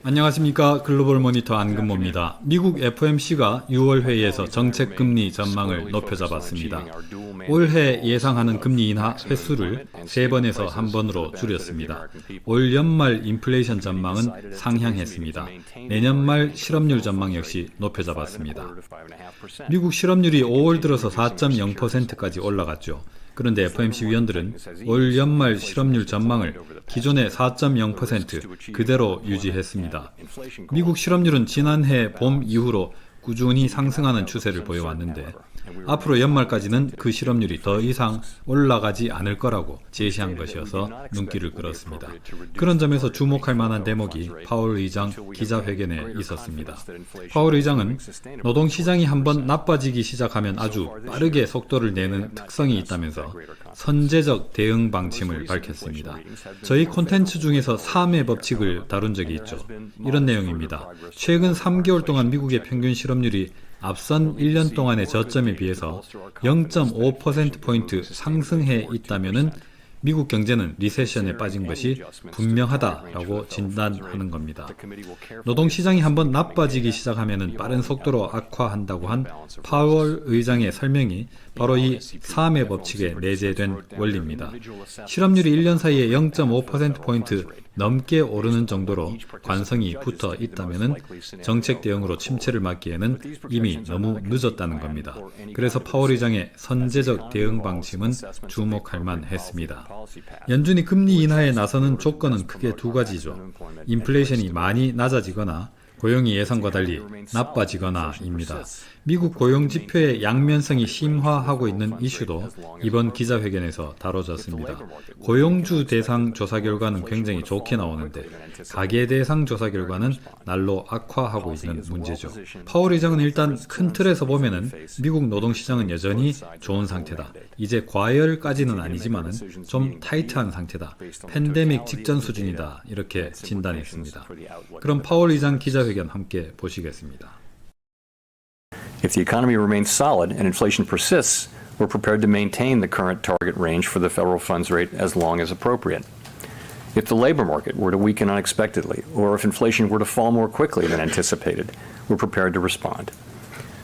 안녕하십니까. 글로벌 모니터 안근모입니다. 미국 FOMC가 6월 회의에서 정책 금리 전망을 높여잡았습니다. 올해 예상하는 금리 인하 횟수를 3번에서 1번으로 줄였습니다. 올 연말 인플레이션 전망은 상향했습니다. 내년 말 실업률 전망 역시 높여잡았습니다. 미국 실업률이 5월 들어서 4.0%까지 올라갔죠. 그런데 FOMC 위원들은 올 연말 실업률 전망을 기존의 4.0% 그대로 유지했습니다. 미국 실업률은 지난해 봄 이후로 꾸준히 상승하는 추세를 보여왔는데 앞으로 연말까지는 그 실업률이 더 이상 올라가지 않을 거라고 제시한 것이어서 눈길을 끌었습니다. 그런 점에서 주목할 만한 대목이 파월 의장 기자회견에 있었습니다. 파월 의장은 노동시장이 한번 나빠지기 시작하면 아주 빠르게 속도를 내는 특성이 있다면서 선제적 대응 방침을 밝혔습니다. 저희 콘텐츠 중에서 3의 법칙을 다룬 적이 있죠. 이런 내용입니다. 최근 3개월 동안 미국의 평균 실업률이 앞선 1년 동안의 저점에 비해서 0.5%포인트 상승해 있다면 미국 경제는 리세션에 빠진 것이 분명하다라고 진단하는 겁니다. 노동시장이 한번 나빠지기 시작하면 빠른 속도로 악화한다고 한 파월 의장의 설명이 바로 이 3의 법칙에 내재된 원리입니다. 실업률이 1년 사이에 0.5%포인트 넘게 오르는 정도로 관성이 붙어 있다면 정책 대응으로 침체를 막기에는 이미 너무 늦었다는 겁니다. 그래서 파월 의장의 선제적 대응 방침은 주목할 만했습니다. 연준이 금리 인하에 나서는 조건은 크게 두 가지죠. 인플레이션이 많이 낮아지거나 고용이 예상과 달리 나빠지거나입니다. 미국 고용 지표의 양면성이 심화하고 있는 이슈도 이번 기자회견에서 다뤄졌습니다. 고용주 대상 조사 결과는 굉장히 좋게 나오는데 가계 대상 조사 결과는 날로 악화하고 있는 문제죠. 파월 의장은 일단 큰 틀에서 보면은 미국 노동시장은 여전히 좋은 상태다. 이제 과열까지는 아니지만은 좀 타이트한 상태다. 팬데믹 직전 수준이다. 이렇게 진단했습니다. 그럼 파월 의장 기자회견 함께 보시겠습니다. If the economy remains solid and inflation persists, we're prepared to maintain the current target range for the federal funds rate as long as appropriate. If the labor market were to weaken unexpectedly, or if inflation were to fall more quickly than anticipated, we're prepared to respond.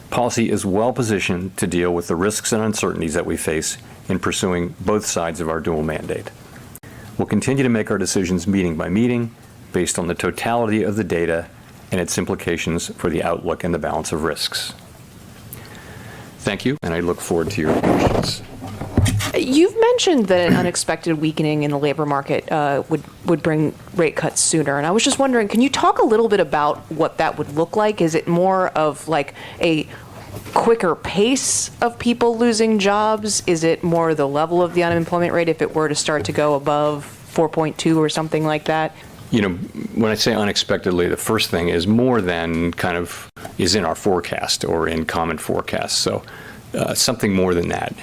Policy is well positioned to deal with the risks and uncertainties that we face in pursuing both sides of our dual mandate. We'll continue to make our decisions meeting by meeting, based on the totality of the data and its implications for the outlook and the balance of risks. Thank you, and I look forward to your questions. You've mentioned that an unexpected weakening in the labor market would bring rate cuts sooner, and I was just wondering, can you talk a little bit about what that would look like? Is it more of like a quicker pace of people losing jobs? Is it more the level of the unemployment rate if it were to start to go above 4.2 or something like that? You know, when I say unexpectedly, the first thing is more than kind of is in our forecast or in common forecasts. So something more than that.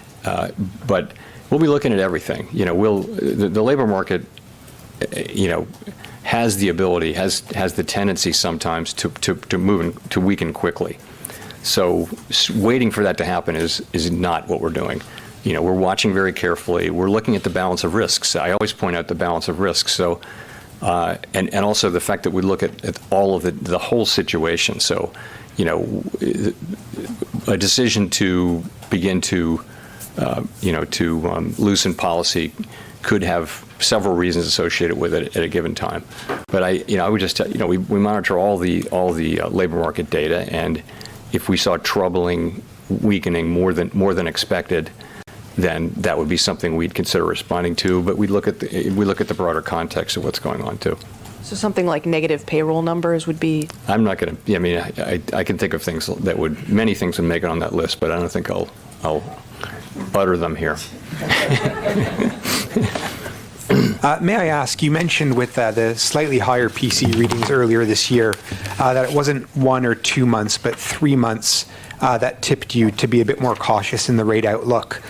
But we'll be looking at everything. You know, the labor market, you know, has the ability, has the tendency sometimes to move to weaken quickly. So waiting for that to happen is not what we're doing. You know, we're watching very carefully. We're looking at the balance of risks. I always point out the balance of risks. So. And also the fact that we look at all of the whole situation. So, you know, a decision to begin to, loosen policy could have several reasons associated with it at a given time. But I would just, we monitor all the labor market data, and if we saw troubling weakening more than expected, then that would be something we'd consider responding to. But we look at the broader context of what's going on too. So something like negative payroll numbers would be. I'm not going to. I mean, I can think of things many things would make it on that list, but I don't think I'll utter them here. May I ask, you mentioned with the slightly higher PC readings earlier this year that it wasn't 1 or 2 months, but 3 months that tipped you to be a bit more cautious in the rate outlook.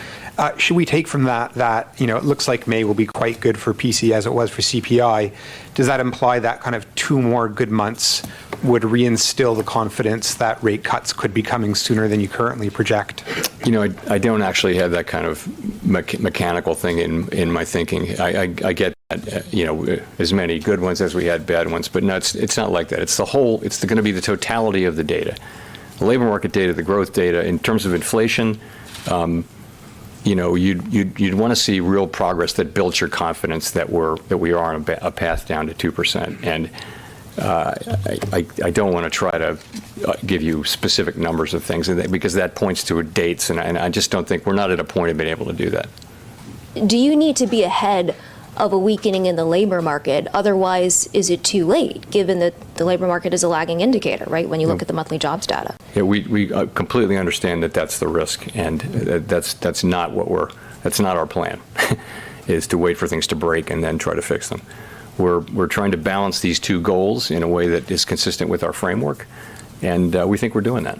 Should we take from that it looks like May will be quite good for PC as it was for CPI? Does that imply that kind of 2 more good months would reinstill the confidence that rate cuts could be coming sooner than you currently project? You know, I don't actually have that kind of mechanical thing in my thinking. I get as many good ones as we had bad ones, but no, it's not like that. It's the whole, it's going to be the totality of the data. The labor market data, the growth data. In terms of inflation, you'd want to see real progress that builds your confidence that we are on a path down to 2%. And I don't want to try to give you specific numbers of things because that points to dates, and I just don't think we're not at a point of being able to do that. Do you need to be ahead of a weakening in the labor market? Otherwise, is it too late, given that the labor market is a lagging indicator, right, when you look at the monthly jobs data? Yeah, we completely understand that that's the risk, and that's not our plan, is to wait for things to break and then try to fix them. We're trying to balance these two goals in a way that is consistent with our framework, and we think we're doing that.